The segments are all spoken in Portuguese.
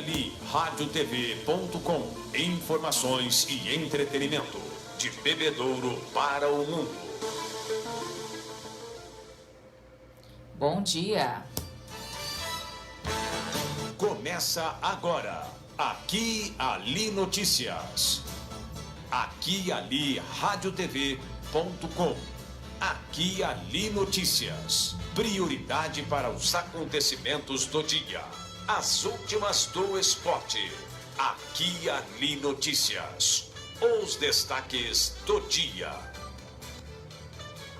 ali, radiotv.com. Informações e entretenimento de Bebedouro para o mundo. Bom dia. Começa agora, Aqui Ali Notícias. Aqui Ali, radiotv.com. Aqui Ali Notícias. Prioridade para os acontecimentos do dia. As últimas do esporte. Aqui Ali Notícias. Os destaques do dia.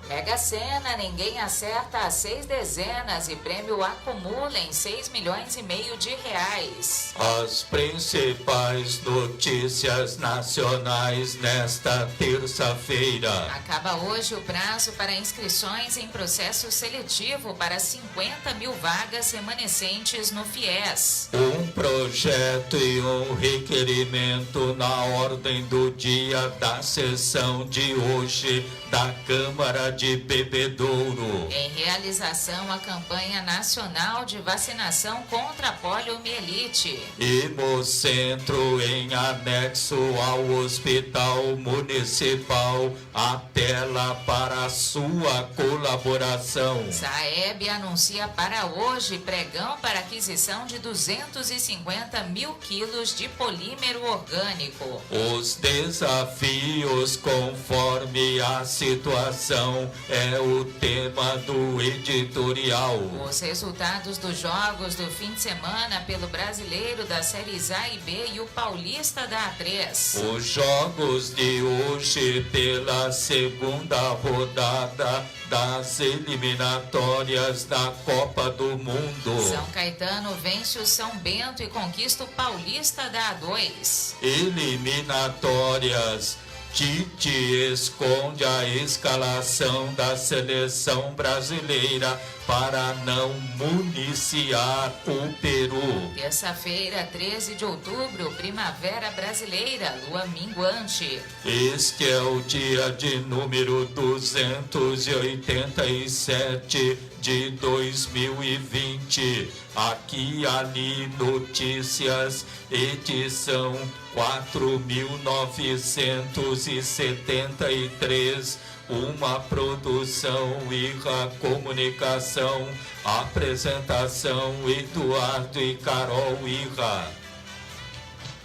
Mega Sena, ninguém acerta as 6 dezenas e prêmio acumula em 6,5 milhões de reais. As principais notícias nacionais nesta terça-feira. Acaba hoje o prazo para inscrições em processo seletivo para 50 mil vagas remanescentes no FIES. Um projeto e um requerimento na ordem do dia da sessão de hoje da Câmara de Bebedouro. Em realização a campanha nacional de vacinação contra a poliomielite. Hemocentro em anexo ao Hospital Municipal apela para a sua colaboração. Saeb anuncia para hoje pregão para aquisição de 250 mil quilos de polímero orgânico. Os desafios conforme a situação é o tema do editorial. Os resultados dos jogos do fim de semana pelo Brasileiro da Séries A e B e o Paulista da A3. Os jogos de hoje pela segunda rodada das eliminatórias da Copa do Mundo. São Caetano vence o São Bento e conquista o Paulista da A2. Eliminatórias. Tite esconde a escalação da seleção brasileira para não municiar o Peru. Terça-feira, 13 de outubro, Primavera Brasileira, lua minguante. Este é o dia de número 287 de 2020. Aqui Ali Notícias, edição 4.973, uma produção Irra Comunicação, apresentação Eduardo e Carol Irra.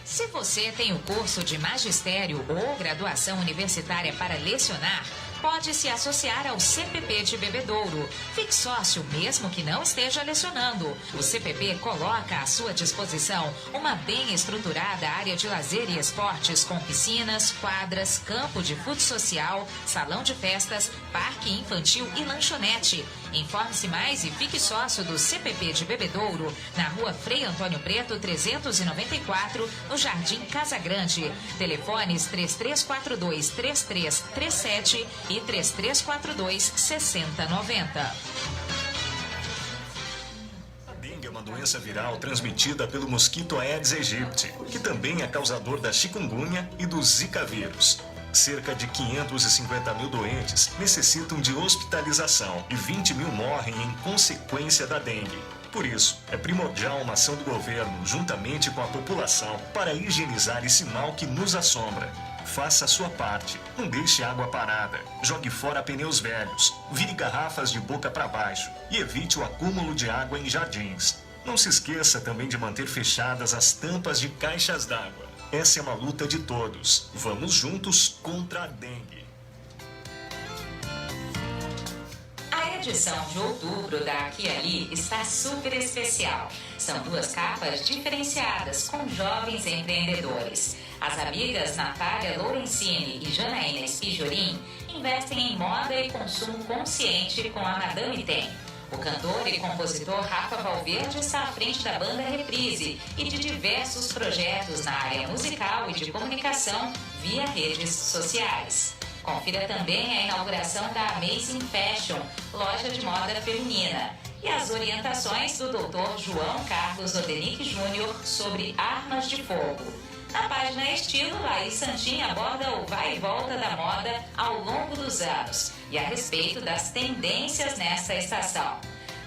Se você tem o curso de magistério ou graduação universitária para lecionar, pode se associar ao CPP de Bebedouro. Fique sócio mesmo que não esteja lecionando. O CPP coloca à sua disposição uma bem estruturada área de lazer e esportes com piscinas, quadras, campo de futsal social, salão de festas, parque infantil e lanchonete. Informe-se mais e fique sócio do CPP de Bebedouro, na rua Frei Antônio Preto, 394, no Jardim Casa Grande. Telefones 3342-3337 e 3342-6090. A dengue é uma doença viral transmitida pelo mosquito Aedes aegypti, que também é causador da chikungunya e do Zika vírus. Cerca de 550 mil doentes necessitam de hospitalização e 20 mil morrem em consequência da dengue. Por isso, é primordial uma ação do governo, juntamente com a população, para higienizar esse mal que nos assombra. Faça a sua parte, não deixe água parada, jogue fora pneus velhos, vire garrafas de boca para baixo e evite o acúmulo de água em jardins. Não se esqueça também de manter fechadas as tampas de caixas d'água. Essa é uma luta de todos. Vamos juntos contra a dengue. A edição de outubro da Aqui Ali está super especial. São 2 capas diferenciadas com jovens empreendedores. As amigas Natália Lorenzini e Janaína Pijorim investem em moda e consumo consciente com a Madame Tem. O cantor e compositor Rafa Valverde está à frente da banda Reprise e de diversos projetos na área musical e de comunicação via redes sociais. Confira também a inauguração da Amazing Fashion, loja de moda feminina, e as orientações do Dr. João Carlos Odenick Júnior sobre armas de fogo. Na página Estilo, Laís Santin aborda o vai e volta da moda ao longo dos anos e a respeito das tendências nessa estação.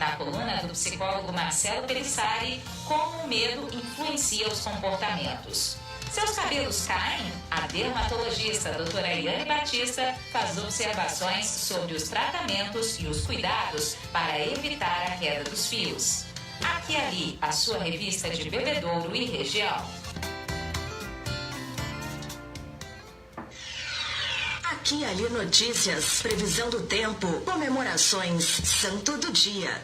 Na coluna do psicólogo Marcelo Perissari, como o medo influencia os comportamentos. Seus cabelos caem? A dermatologista doutora Eliane Batista faz observações sobre os tratamentos e os cuidados para evitar a queda dos fios. Aqui e Ali, a sua revista de Bebedouro e região. Aqui e Ali Notícias, previsão do tempo, comemorações, santo do dia.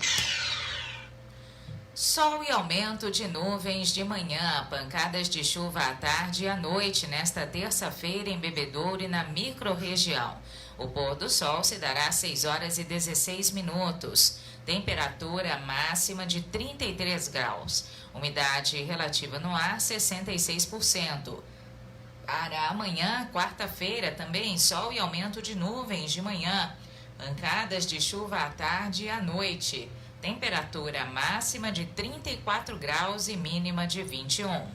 Sol e aumento de nuvens de manhã, pancadas de chuva à tarde e à noite nesta terça-feira em Bebedouro e na microrregião. O pôr do sol se dará às 6 horas e 16 minutos. Temperatura máxima de 33 graus. Umidade relativa no ar 66%. Para amanhã, quarta-feira, também sol e aumento de nuvens de manhã. Pancadas de chuva à tarde e à noite. Temperatura máxima de 34 graus e mínima de 21.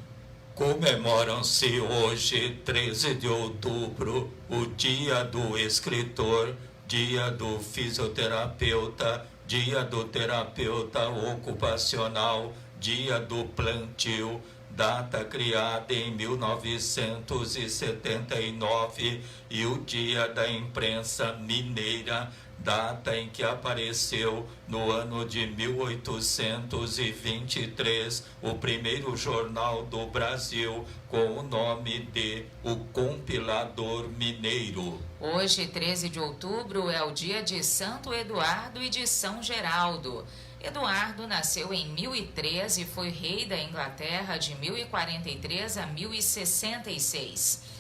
Comemoram-se hoje, 13 de outubro, o Dia do Escritor, Dia do Fisioterapeuta, Dia do Terapeuta Ocupacional, Dia do Plantio, data criada em 1979, e o Dia da Imprensa Mineira, data em que apareceu no ano de 1823 o primeiro jornal do Brasil com o nome de O Compilador Mineiro. Hoje, 13 de outubro, é o dia de Santo Eduardo e de São Geraldo. Eduardo nasceu em 1013 e foi rei da Inglaterra de 1043 a 1066.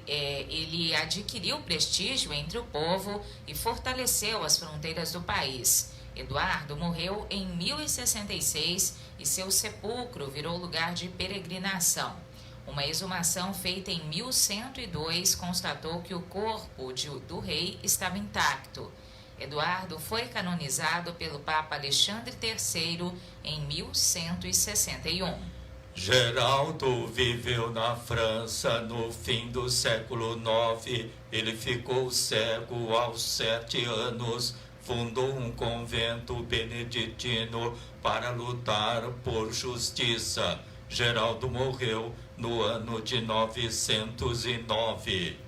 Ele adquiriu prestígio entre o povo e fortaleceu as fronteiras do país. Eduardo morreu em 1066 e seu sepulcro virou lugar de peregrinação. Uma exumação feita em 1102 constatou que o corpo do rei estava intacto. Eduardo foi canonizado pelo Papa Alexandre III em 1161. Geraldo viveu na França no fim do século IX. Ele ficou cego aos 7 anos. Fundou um convento beneditino para lutar por justiça. Geraldo morreu no ano de 909.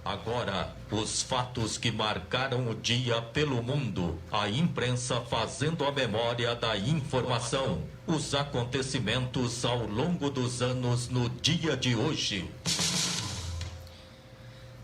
Agora, os fatos que marcaram o dia pelo mundo. A imprensa fazendo a memória da informação. Os acontecimentos ao longo dos anos no dia de hoje.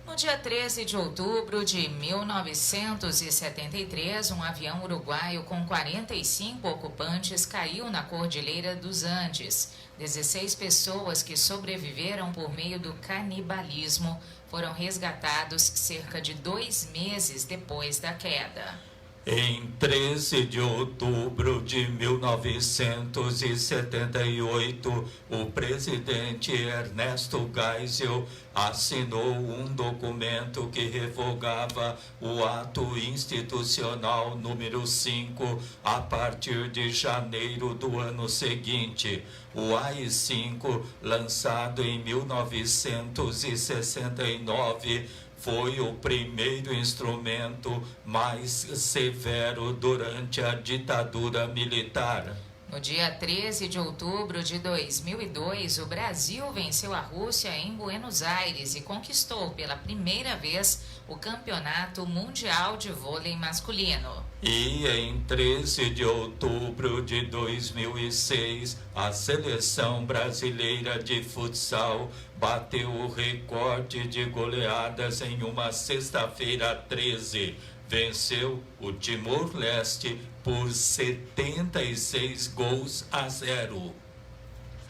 No dia 13 de outubro de 1973, um avião uruguaio com 45 ocupantes caiu na Cordilheira dos Andes. 16 pessoas que sobreviveram por meio do canibalismo foram resgatados cerca de 2 meses depois da queda. Em 13 de outubro de 1978, o presidente Ernesto Geisel assinou um documento que revogava o ato institucional número 5 a partir de janeiro do ano seguinte. O AI-5, lançado em 1969, foi o primeiro instrumento mais severo durante a ditadura militar. No dia 13 de outubro de 2002, o Brasil venceu a Rússia em Buenos Aires e conquistou pela primeira vez o Campeonato Mundial de Vôlei Masculino. E em 13 de outubro de 2006, a seleção brasileira de futsal bateu o recorde de goleadas em uma sexta-feira 13. Venceu o Timor-Leste por 76-0.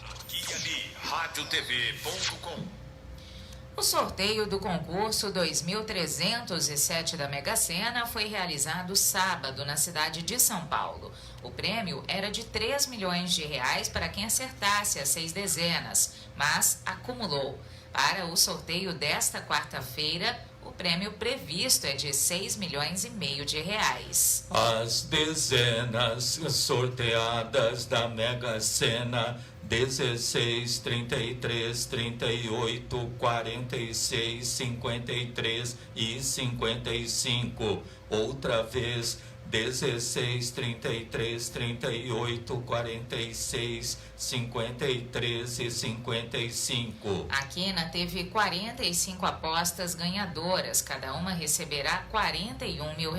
Aqui e Ali, radiotv.com. O sorteio do concurso 2307 da Mega Sena foi realizado sábado na cidade de São Paulo. O prêmio era de R$3 milhões para quem acertasse as 6 dezenas, mas acumulou. Para o sorteio desta quarta-feira, o prêmio previsto é de R$6,5 milhões. As dezenas sorteadas da Mega Sena: 16, 33, 38, 46, 53 e 55. Outra vez: 16, 33, 38, 46, 53 e 55. A Quina teve 45 apostas ganhadoras, cada uma receberá R$41 mil.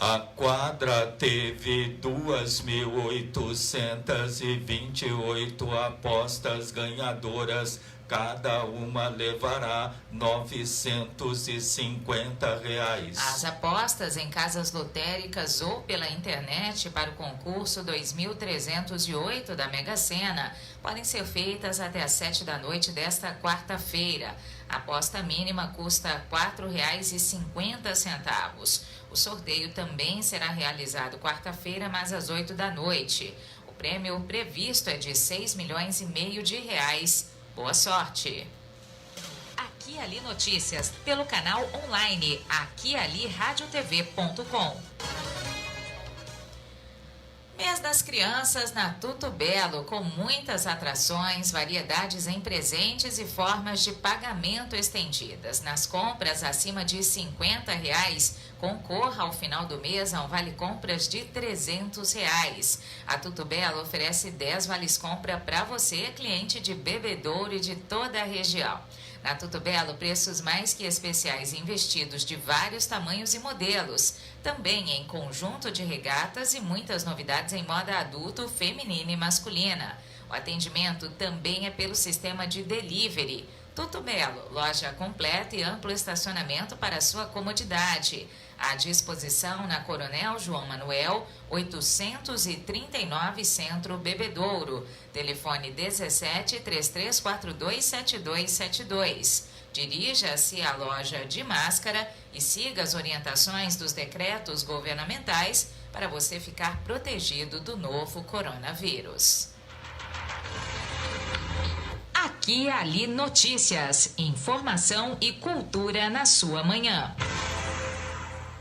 A quadra teve 2.828 apostas ganhadoras, cada uma levará R$950. As apostas em casas lotéricas ou pela internet para o concurso 2308 da Mega Sena podem ser feitas até às 7 da noite desta quarta-feira. A aposta mínima custa R$ 4,50. O sorteio também será realizado quarta-feira, mas às 8 da noite. O prêmio previsto é de R$6,5 milhões. Boa sorte! Aqui e Ali Notícias, pelo canal online aquialiradiotv.com. Mês das Crianças na Tuto Belo, com muitas atrações, variedades em presentes e formas de pagamento estendidas. Nas compras acima de R$50, concorra ao final do mês a um vale-compras de R$300. A Tuto Belo oferece 10 vales-compra para você, cliente de Bebedouro e de toda a região. Na Tuto Belo, preços mais que especiais em vestidos de vários tamanhos e modelos. Também em conjunto de regatas e muitas novidades em moda adulto, feminina e masculina. O atendimento também é pelo sistema de delivery. Tuto Belo, loja completa e amplo estacionamento para sua comodidade. À disposição na Coronel João Manuel, 839 Centro, Bebedouro. Telefone 17 3342 7272. Dirija-se à loja de máscara e siga as orientações dos decretos governamentais para você ficar protegido do novo coronavírus. Aqui e Ali Notícias, informação e cultura na sua manhã.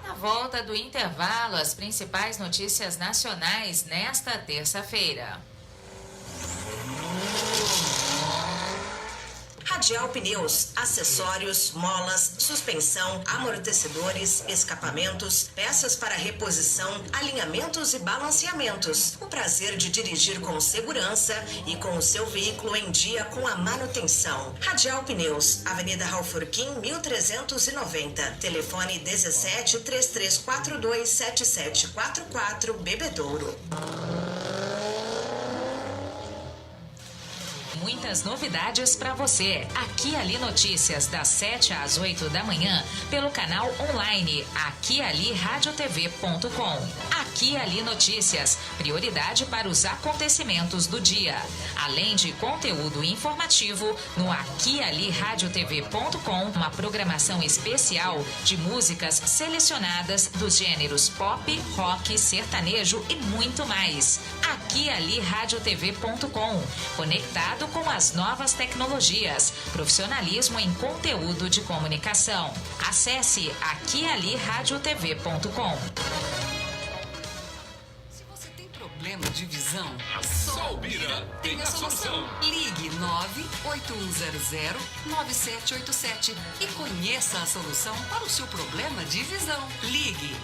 Na volta do intervalo, as principais notícias nacionais nesta terça-feira. Radial Pneus, acessórios, molas, suspensão, amortecedores, escapamentos, peças para reposição, alinhamentos e balanceamentos. O prazer de dirigir com segurança e com o seu veículo em dia com a manutenção. Radial Pneus, Avenida Raufurquim, 1390. Telefone 17 3342 7744, Bebedouro. Muitas novidades para você. Aqui e Ali Notícias, das 7 às 8 da manhã, pelo canal online aquialiradiotv.com. Aqui e Ali Notícias, prioridade para os acontecimentos do dia. Além de conteúdo informativo, no aquialiradiotv.com, uma programação especial de músicas selecionadas dos gêneros pop, rock, sertanejo e muito mais. aquialiradiotv.com, conectado com as novas tecnologias, profissionalismo em conteúdo de comunicação. Acesse aquialiradiotv.com. Se você tem problema de visão, Só o Bira tem a solução. Ligue 98100-9787 e conheça a solução para o seu problema de visão. Ligue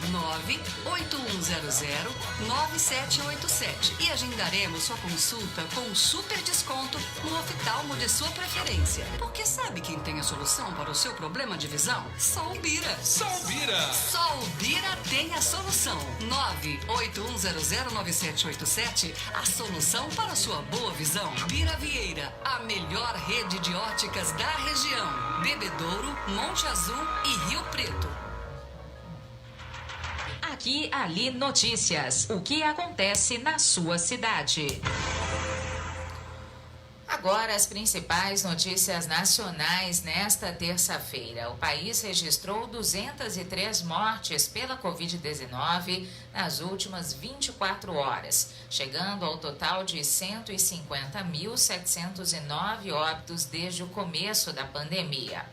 98100-9787 e agendaremos sua consulta com um super desconto no oftalmo de sua preferência. Porque sabe quem tem a solução para o seu problema de visão? Só o Bira. Só o Bira. Só o Bira tem a solução. 981009787, a solução para a sua boa visão. Bira Vieira, a melhor rede de óticas da região. Bebedouro, Monte Azul e Rio Preto. Aqui e Ali Notícias, o que acontece na sua cidade. Agora as principais notícias nacionais nesta terça-feira. O país registrou 203 mortes pela Covid-19 nas últimas 24 horas, chegando ao total de 150.709 óbitos desde o começo da pandemia.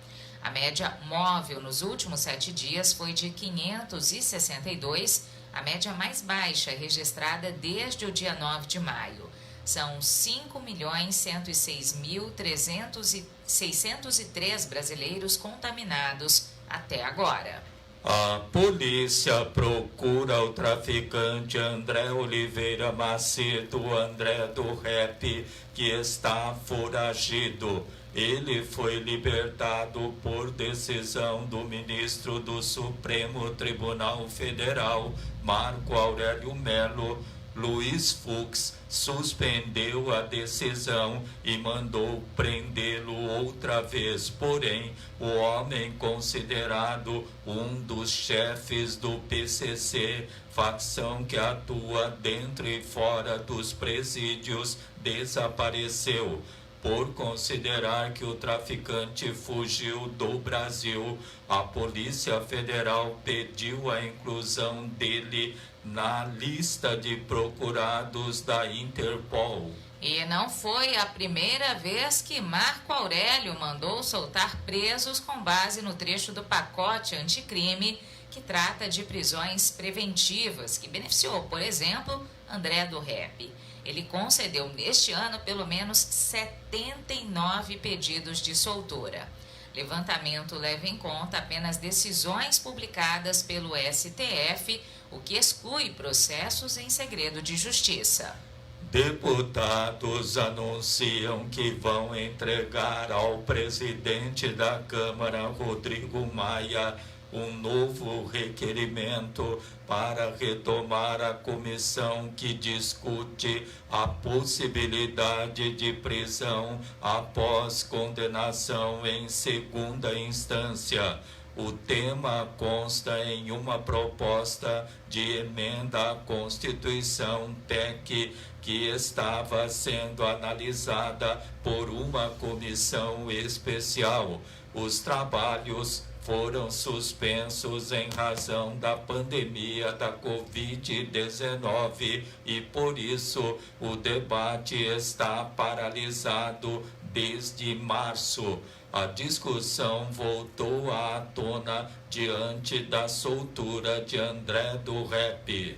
A média móvel nos últimos 7 dias foi de 562, a média mais baixa registrada desde o dia 9 de maio. São 5.106.603 brasileiros contaminados até agora. A polícia procura o traficante André Oliveira Macedo, André do Rap, que está foragido. Ele foi libertado por decisão do ministro do Supremo Tribunal Federal, Marco Aurélio Melo. Luiz Fux suspendeu a decisão e mandou prendê-lo outra vez. Porém, o homem considerado um dos chefes do PCC, facção que atua dentro e fora dos presídios, desapareceu. Por considerar que o traficante fugiu do Brasil, a Polícia Federal pediu a inclusão dele na lista de procurados da Interpol. E não foi a primeira vez que Marco Aurélio mandou soltar presos com base no trecho do pacote anticrime que trata de prisões preventivas, que beneficiou, por exemplo, André do Rap. Ele concedeu neste ano pelo menos 79 pedidos de soltura. Levantamento leva em conta apenas decisões publicadas pelo STF, o que exclui processos em segredo de justiça. Deputados anunciam que vão entregar ao presidente da Câmara, Rodrigo Maia, um novo requerimento para retomar a comissão que discute a possibilidade de prisão após condenação em segunda instância. O tema consta em uma proposta de emenda à Constituição PEC que estava sendo analisada por uma comissão especial. Os trabalhos foram suspensos em razão da pandemia da Covid-19 e, por isso, o debate está paralisado desde março. A discussão voltou à tona diante da soltura de André do Rap.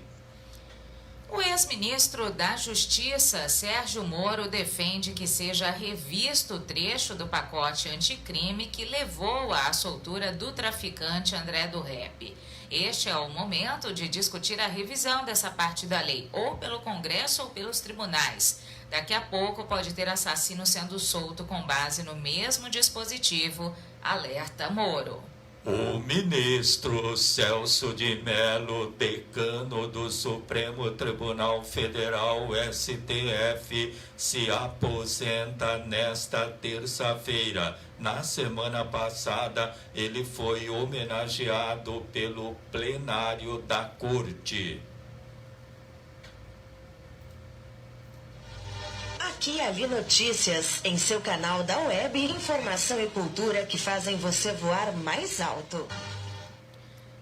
O ex-ministro da Justiça, Sérgio Moro, defende que seja revisto o trecho do pacote anticrime que levou à soltura do traficante André do Rap. Este é o momento de discutir a revisão dessa parte da lei, ou pelo Congresso ou pelos tribunais. Daqui a pouco pode ter assassino sendo solto com base no mesmo dispositivo, alerta Moro. O ministro Celso de Mello, decano do Supremo Tribunal Federal, STF, se aposenta nesta terça-feira. Na semana passada, ele foi homenageado pelo plenário da Corte. Aqui e ali notícias, em seu canal da web, informação e cultura que fazem você voar mais alto.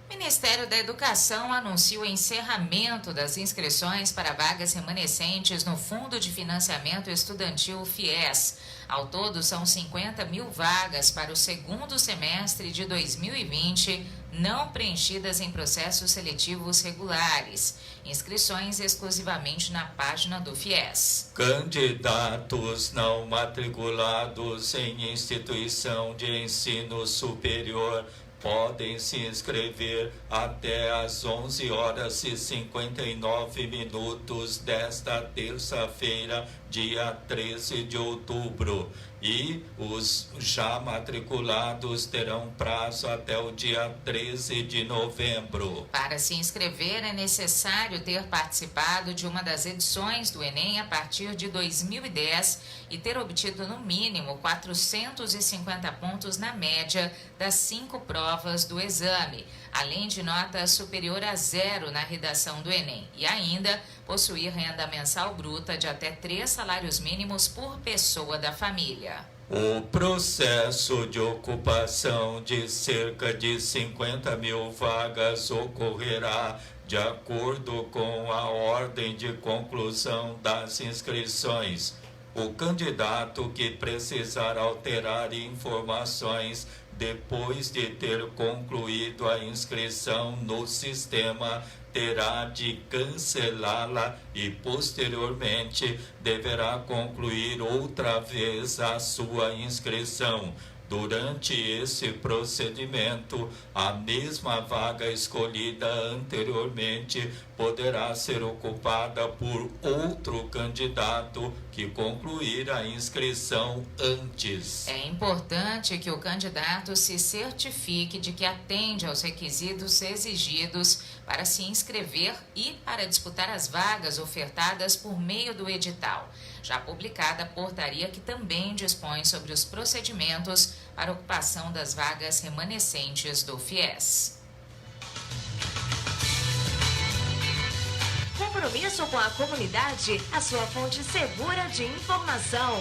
O Ministério da Educação anuncia o encerramento das inscrições para vagas remanescentes no Fundo de Financiamento Estudantil FIES. Ao todo, são 50 mil vagas para o segundo semestre de 2020, não preenchidas em processos seletivos regulares. Inscrições exclusivamente na página do FIES. Candidatos não matriculados em instituição de ensino superior podem se inscrever até às 11h59 desta terça-feira, dia 13 de outubro. E os já matriculados terão prazo até o dia 13 de novembro. Para se inscrever, é necessário ter participado de uma das edições do Enem a partir de 2010 e ter obtido no mínimo 450 pontos na média das 5 provas do exame, além de nota superior a 0 na redação do Enem, e ainda possuir renda mensal bruta de até 3 salários mínimos por pessoa da família. O processo de ocupação de cerca de 50 mil vagas ocorrerá de acordo com a ordem de conclusão das inscrições. O candidato que precisar alterar informações depois de ter concluído a inscrição no sistema terá de cancelá-la e, posteriormente, deverá concluir outra vez a sua inscrição. Durante esse procedimento, a mesma vaga escolhida anteriormente poderá ser ocupada por outro candidato que concluir a inscrição antes. É importante que o candidato se certifique de que atende aos requisitos exigidos para se inscrever e para disputar as vagas ofertadas por meio do edital. Já publicada a portaria que também dispõe sobre os procedimentos para ocupação das vagas remanescentes do FIES. Compromisso com a comunidade, a sua fonte segura de informação.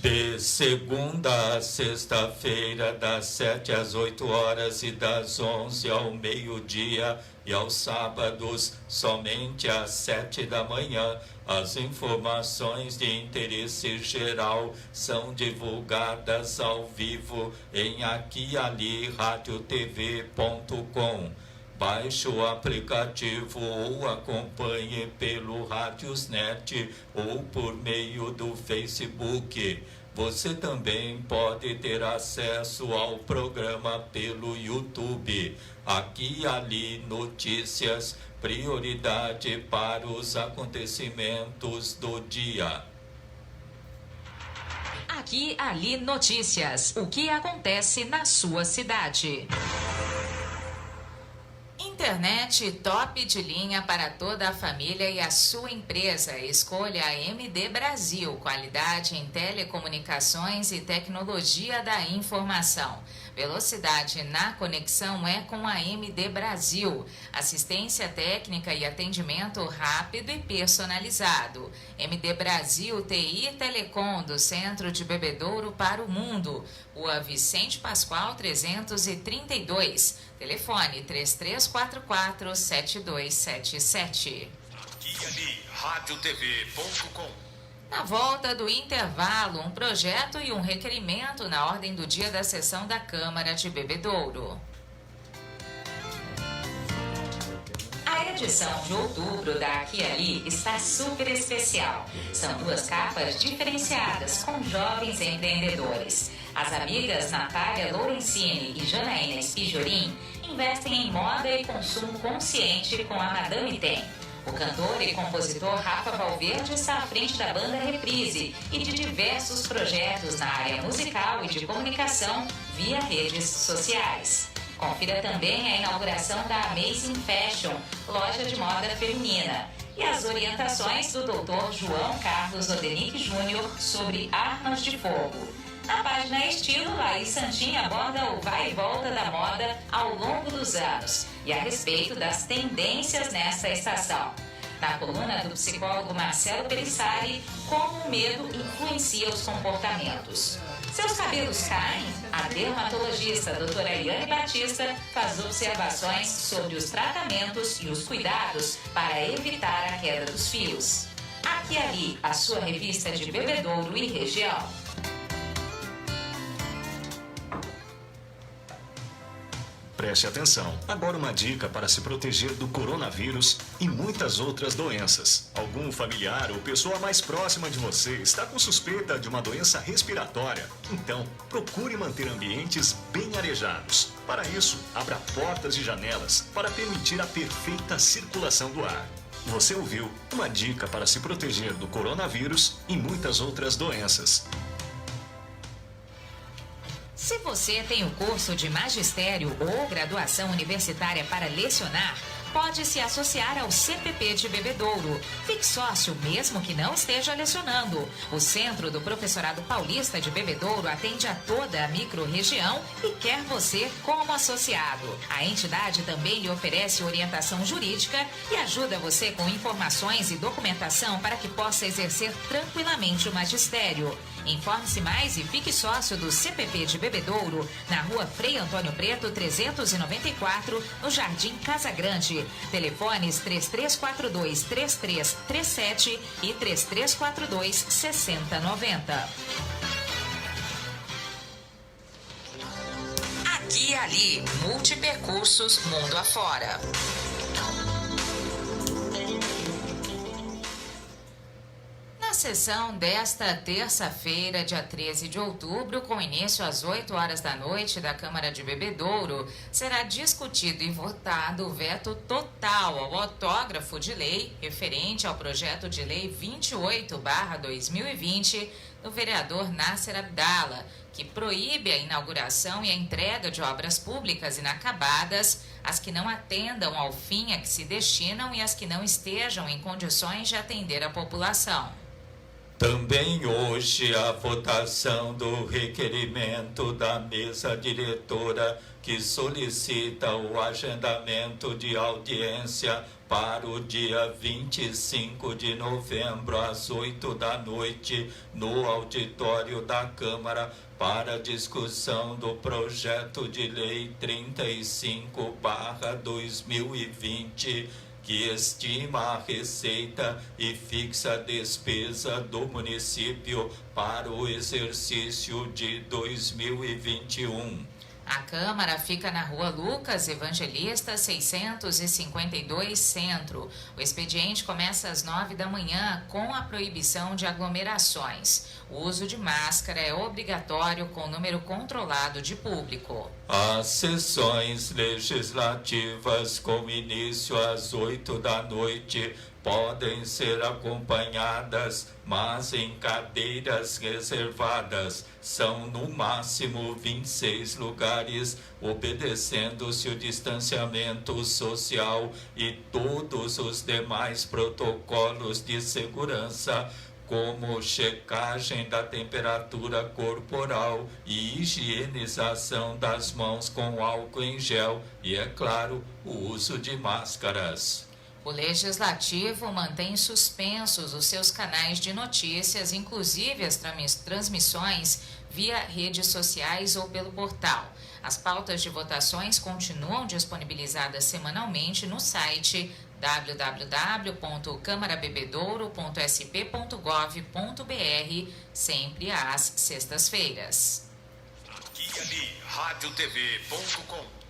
De segunda a sexta-feira, das 7 às 8 horas e das 11 ao meio-dia, e aos sábados, somente às 7 da manhã, as informações de interesse geral são divulgadas ao vivo em aquiali.radiotv.com. Baixe o aplicativo ou acompanhe pelo Radiosnet ou por meio do Facebook. Você também pode ter acesso ao programa pelo YouTube. Aqui e ali notícias, prioridade para os acontecimentos do dia. Aqui ali notícias. O que acontece na sua cidade? Internet top de linha para toda a família e a sua empresa. Escolha a MD Brasil, qualidade em telecomunicações e tecnologia da informação. Velocidade na conexão é com a MD Brasil. Assistência técnica e atendimento rápido e personalizado. MD Brasil TI e Telecom, do Centro de Bebedouro para o Mundo. Rua Vicente Pascoal 332. Telefone 3344-7277. Aqui ali, radiotv.com. Na volta do intervalo, um projeto e um requerimento na ordem do dia da sessão da Câmara de Bebedouro. A edição de outubro da Aqui Ali está super especial. São 2 capas diferenciadas com jovens empreendedores. As amigas Natália Lorenzini e Janaína Spijorim investem em moda e consumo consciente com a Madame Tem. O cantor e compositor Rafa Valverde está à frente da banda Reprise e de diversos projetos na área musical e de comunicação via redes sociais. Confira também a inauguração da Amazing Fashion, loja de moda feminina, e as orientações do Dr. João Carlos Odenick Júnior sobre armas de fogo. Na página Estilo, Laís Santin aborda o vai e volta da moda ao longo dos anos e a respeito das tendências nesta estação. Na coluna do psicólogo Marcelo Perissari, como o medo influencia os comportamentos. Seus cabelos caem? A dermatologista doutora Eliane Batista faz observações sobre os tratamentos e os cuidados para evitar a queda dos fios. Aqui e Ali, a sua revista de Bebedouro e região. Preste atenção. Agora uma dica para se proteger do coronavírus e muitas outras doenças. Algum familiar ou pessoa mais próxima de você está com suspeita de uma doença respiratória? Então, procure manter ambientes bem arejados. Para isso, abra portas e janelas para permitir a perfeita circulação do ar. Você ouviu uma dica para se proteger do coronavírus e muitas outras doenças. Se você tem o curso de magistério ou graduação universitária para lecionar, pode se associar ao CPP de Bebedouro. Fique sócio mesmo que não esteja lecionando. O Centro do Professorado Paulista de Bebedouro atende a toda a microrregião e quer você como associado. A entidade também lhe oferece orientação jurídica e ajuda você com informações e documentação para que possa exercer tranquilamente o magistério. Informe-se mais e fique sócio do CPP de Bebedouro, na rua Frei Antônio Preto, 394, no Jardim Casa Grande. Telefones 3342-3337 e 3342-6090. Aqui e Ali, multipercursos mundo afora. Na sessão desta terça-feira, dia 13 de outubro, com início às 8 horas da noite da Câmara de Bebedouro, será discutido e votado o veto total ao autógrafo de lei referente ao projeto de lei 28/2020 do vereador Nasser Abdala, que proíbe a inauguração e a entrega de obras públicas inacabadas, as que não atendam ao fim a que se destinam e as que não estejam em condições de atender a população. Também hoje a votação do requerimento da mesa diretora que solicita o agendamento de audiência para o dia 25 de novembro, às 8 da noite, no auditório da Câmara, para discussão do projeto de lei 35/2020, que estima a receita e fixa a despesa do município para o exercício de 2021. A Câmara fica na Rua Lucas Evangelista, 652 Centro. O expediente começa às 9 da manhã com a proibição de aglomerações. O uso de máscara é obrigatório com número controlado de público. As sessões legislativas com início às 8 da noite podem ser acompanhadas, mas em cadeiras reservadas. São no máximo 26 lugares, obedecendo-se o distanciamento social e todos os demais protocolos de segurança, como checagem da temperatura corporal e higienização das mãos com álcool em gel e, é claro, o uso de máscaras. O Legislativo mantém suspensos os seus canais de notícias, inclusive as transmissões via redes sociais ou pelo portal. As pautas de votações continuam disponibilizadas semanalmente no site www.câmarabebedouro.sp.gov.br, sempre às sextas-feiras. Aqui e ali, radiotv.com.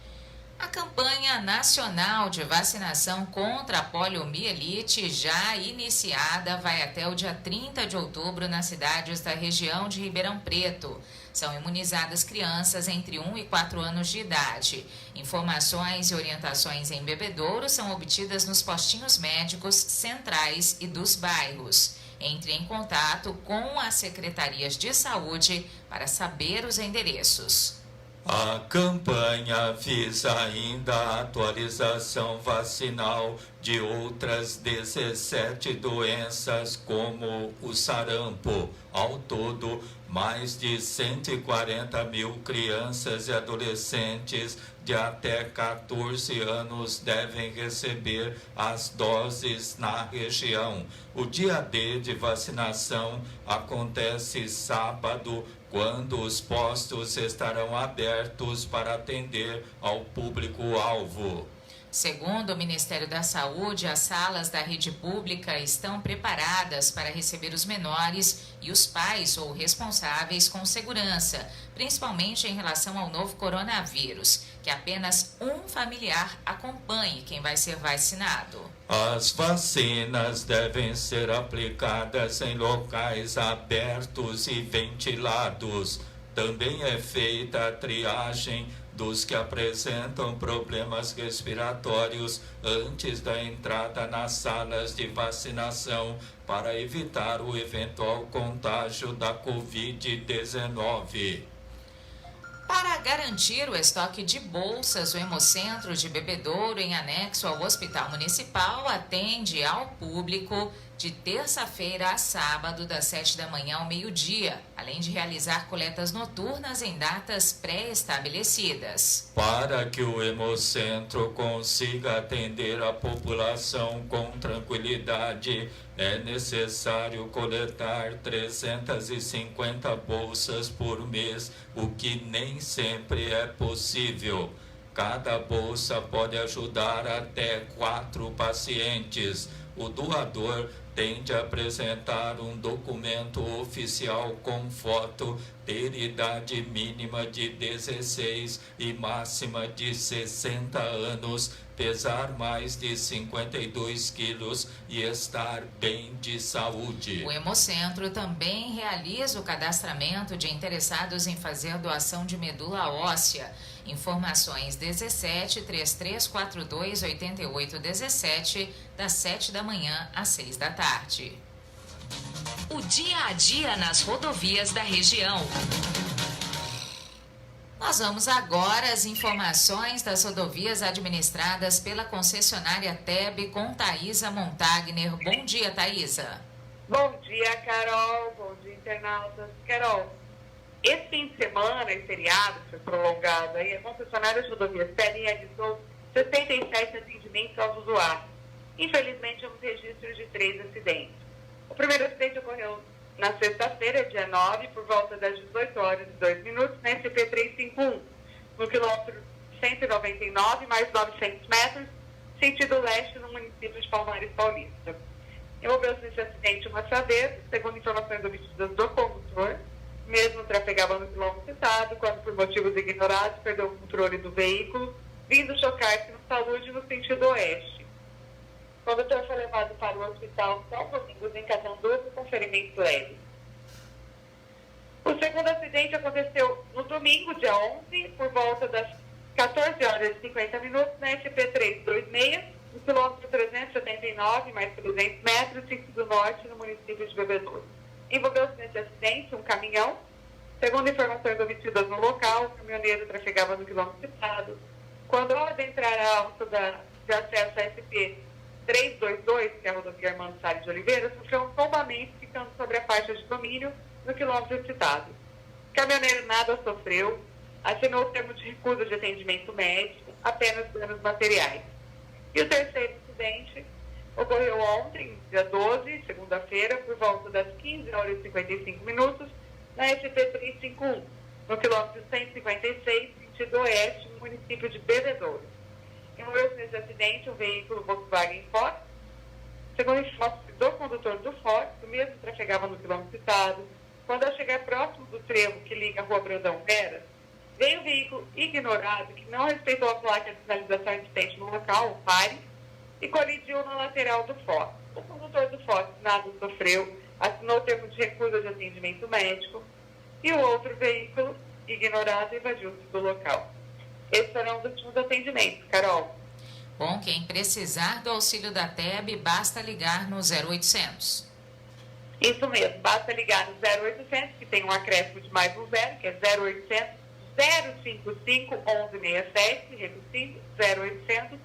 A campanha nacional de vacinação contra a poliomielite, já iniciada, vai até o dia 30 de outubro nas cidades da região de Ribeirão Preto. São imunizadas crianças entre 1 e 4 anos de idade. Informações e orientações em Bebedouro são obtidas nos postinhos médicos centrais e dos bairros. Entre em contato com as secretarias de saúde para saber os endereços. A campanha visa ainda a atualização vacinal de outras 17 doenças, como o sarampo. Ao todo, mais de 140 mil crianças e adolescentes de até 14 anos devem receber as doses na região. O dia D de vacinação acontece sábado, quando os postos estarão abertos para atender ao público-alvo. Segundo o Ministério da Saúde, as salas da rede pública estão preparadas para receber os menores e os pais ou responsáveis com segurança, principalmente em relação ao novo coronavírus, que apenas um familiar acompanhe quem vai ser vacinado. As vacinas devem ser aplicadas em locais abertos e ventilados. Também é feita a triagem dos que apresentam problemas respiratórios antes da entrada nas salas de vacinação para evitar o eventual contágio da Covid-19. Para garantir o estoque de bolsas, o Hemocentro de Bebedouro, em anexo ao Hospital Municipal, atende ao público de terça-feira a sábado, das 7 da manhã ao meio-dia, além de realizar coletas noturnas em datas pré-estabelecidas. Para que o Hemocentro consiga atender a população com tranquilidade, é necessário coletar 350 bolsas por mês, o que nem sempre é possível. Cada bolsa pode ajudar até 4 pacientes. O doador tem de apresentar um documento oficial com foto, ter idade mínima de 16 e máxima de 60 anos, pesar mais de 52 quilos e estar bem de saúde. O Hemocentro também realiza o cadastramento de interessados em fazer doação de medula óssea. Informações 17 3342 8817, das 7 da manhã às 6 da tarde. O dia a dia nas rodovias da região. Nós vamos agora às informações das rodovias administradas pela concessionária TEB com Thaisa Montagner. Bom dia, Thaisa. Bom dia, Carol. Bom dia, internautas. Carol, esse fim de semana, esse feriado que foi prolongado, aí, a concessionária de rodovias TEB realizou 77 atendimentos aos usuários. Infelizmente, houve registro de 3 acidentes. O primeiro acidente ocorreu na sexta-feira, dia 9, por volta das 18 horas e 2 minutos, na SP-351, no quilômetro 199, mais 900 metros, sentido leste, no município de Palmares Paulista. Envolveu-se nesse acidente uma Saveiro, segundo informações obtidas do condutor, mesmo trafegava no quilômetro citado, quando por motivos ignorados perdeu o controle do veículo, vindo chocar-se no talude no sentido oeste. O condutor foi levado para o hospital São Domingos, em Catanduva, com ferimentos leves. O segundo acidente aconteceu no domingo, dia 11, por volta das 14 horas e 50 minutos, na SP-326, no quilômetro 379, mais 300 metros, sentido norte, no município de Bebedouro. Envolveu-se nesse acidente um caminhão. Segundo informações obtidas no local, o caminhoneiro trafegava no quilômetro citado. Quando ao adentrar a alça de acesso à SP-322, que é a rodovia Armando Salles de Oliveira, sofreu um tombamento ficando sobre a faixa de domínio no quilômetro citado. O caminhoneiro nada sofreu, assinou o termo de recusa de atendimento médico, apenas danos materiais. E o terceiro acidente ocorreu ontem, dia 12, segunda-feira, por volta das 15 horas e 55 minutos, na SP-351, no quilômetro 156, sentido oeste, no município de Bebedouro. Envolveu-se nesse acidente um veículo Volkswagen Ford. Segundo informações do condutor do Ford, o mesmo trafegava no quilômetro citado. Quando ao chegar próximo do trevo que liga a Rua Brandão Vera, veio um veículo ignorado que não respeitou a placa de sinalização existente no local, o pare, e colidiu na lateral do Ford. O condutor do Ford nada sofreu, assinou o termo de recusa de atendimento médico, e o outro veículo ignorado evadiu-se do local. Esses serão os últimos atendimentos, Carol. Bom, quem precisar do auxílio da TEB, basta ligar no 0800. Isso mesmo, basta ligar no 0800, que tem um acréscimo de mais um zero, que é 0800 055 1167, repetindo, 0800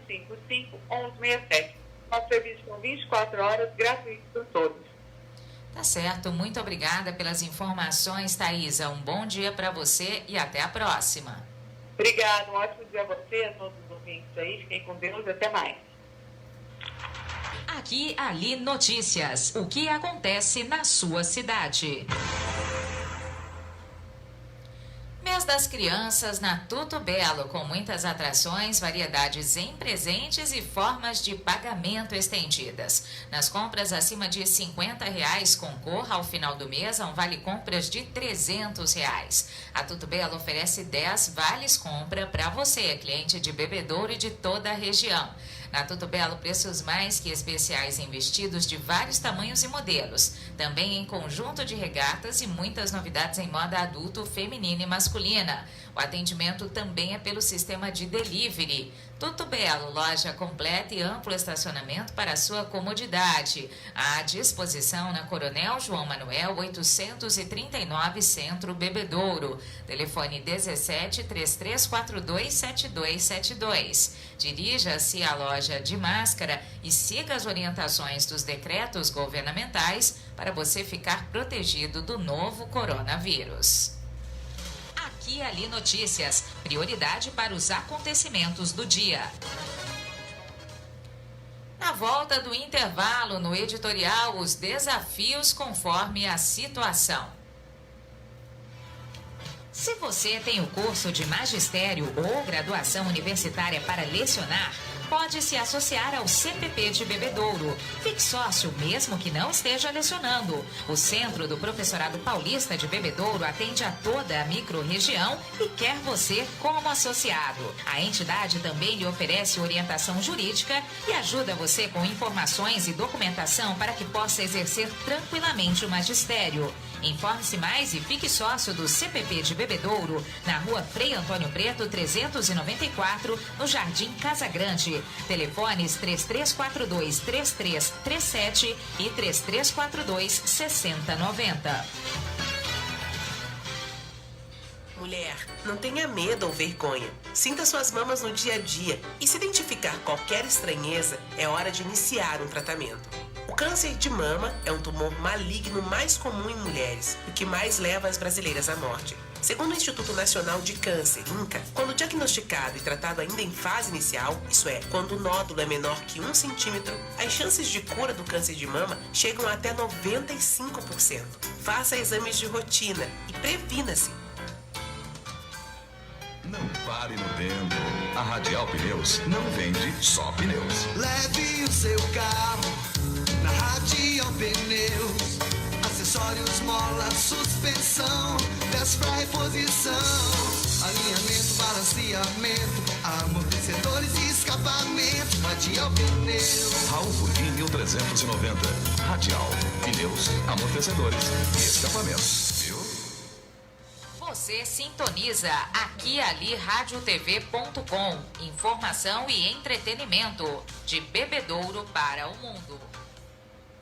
055 1167. Nosso serviço são 24 horas, gratuito para todos. Tá certo, muito obrigada pelas informações, Thaisa. Um bom dia para você e até a próxima. Obrigada, um ótimo dia a você, a todos os ouvintes aí. Fiquem com Deus e até mais. Aqui, Ali Notícias. O que acontece na sua cidade? Mês das Crianças na Tuto Belo, com muitas atrações, variedades em presentes e formas de pagamento estendidas. Nas compras acima de R$50, concorra ao final do mês a um vale-compras de R$300. A Tuto Belo oferece 10 vales-compra para você, cliente de Bebedouro e de toda a região. Na Tuto Belo, preços mais que especiais em vestidos de vários tamanhos e modelos. Também em conjunto de regatas e muitas novidades em moda adulto, feminina e masculina. O atendimento também é pelo sistema de delivery. Tuto Belo, loja completa e amplo estacionamento para sua comodidade. À disposição na Coronel João Manuel 839, Centro Bebedouro. Telefone 17 3342 7272. Dirija-se à loja de máscara e siga as orientações dos decretos governamentais para você ficar protegido do novo coronavírus. Aqui Ali Notícias, prioridade para os acontecimentos do dia. Na volta do intervalo, no editorial, os desafios conforme a situação. Se você tem o curso de magistério ou graduação universitária para lecionar, pode se associar ao CPP de Bebedouro. Fique sócio mesmo que não esteja lecionando. O Centro do Professorado Paulista de Bebedouro atende a toda a microrregião e quer você como associado. A entidade também lhe oferece orientação jurídica e ajuda você com informações e documentação para que possa exercer tranquilamente o magistério. Informe-se mais e fique sócio do CPP de Bebedouro, na rua Frei Antônio Preto, 394, no Jardim Casa Grande. Telefones 3342-3337 e 3342-6090. Mulher, não tenha medo ou vergonha. Sinta suas mamas no dia a dia e se identificar qualquer estranheza, é hora de iniciar um tratamento. O câncer de mama é um tumor maligno mais comum em mulheres, o que mais leva as brasileiras à morte. Segundo o Instituto Nacional de Câncer, INCA, quando diagnosticado e tratado ainda em fase inicial, isso é, quando o nódulo é menor que 1 centímetro, as chances de cura do câncer de mama chegam até 95%. Faça exames de rotina e previna-se. Não pare no tempo. A Radial Pneus não vende só pneus. Leve o seu carro na Radial Pneus. Acessórios, mola, suspensão, peças pra reposição, alinhamento, balanceamento, amortecedores e escapamento. Radial Pneus. Raul Furquim 1390. Radial Pneus, amortecedores e escapamentos. Você sintoniza aqui e ali radiotv.com. Informação e entretenimento de Bebedouro para o mundo.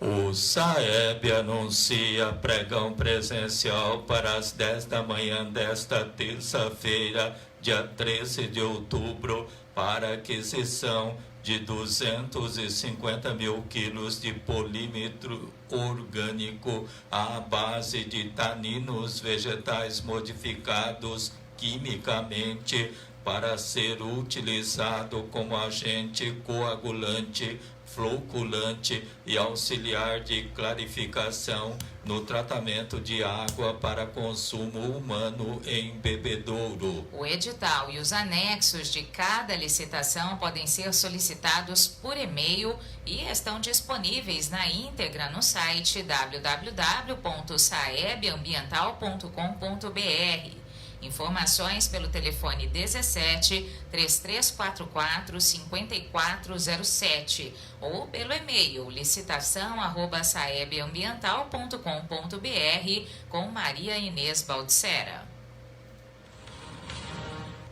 O SAEB anuncia pregão presencial para as 10 da manhã desta terça-feira, dia 13 de outubro, para aquisição de 250 mil quilos de polímetro orgânico à base de taninos vegetais modificados quimicamente para ser utilizado como agente coagulante, floculante e auxiliar de clarificação no tratamento de água para consumo humano em Bebedouro. O edital e os anexos de cada licitação podem ser solicitados por e-mail e estão disponíveis na íntegra no site www.saebambiental.com.br. Informações pelo telefone 17 3344 5407 ou pelo e-mail licitação@saebambiental.com.br com Maria Inês Baldissera.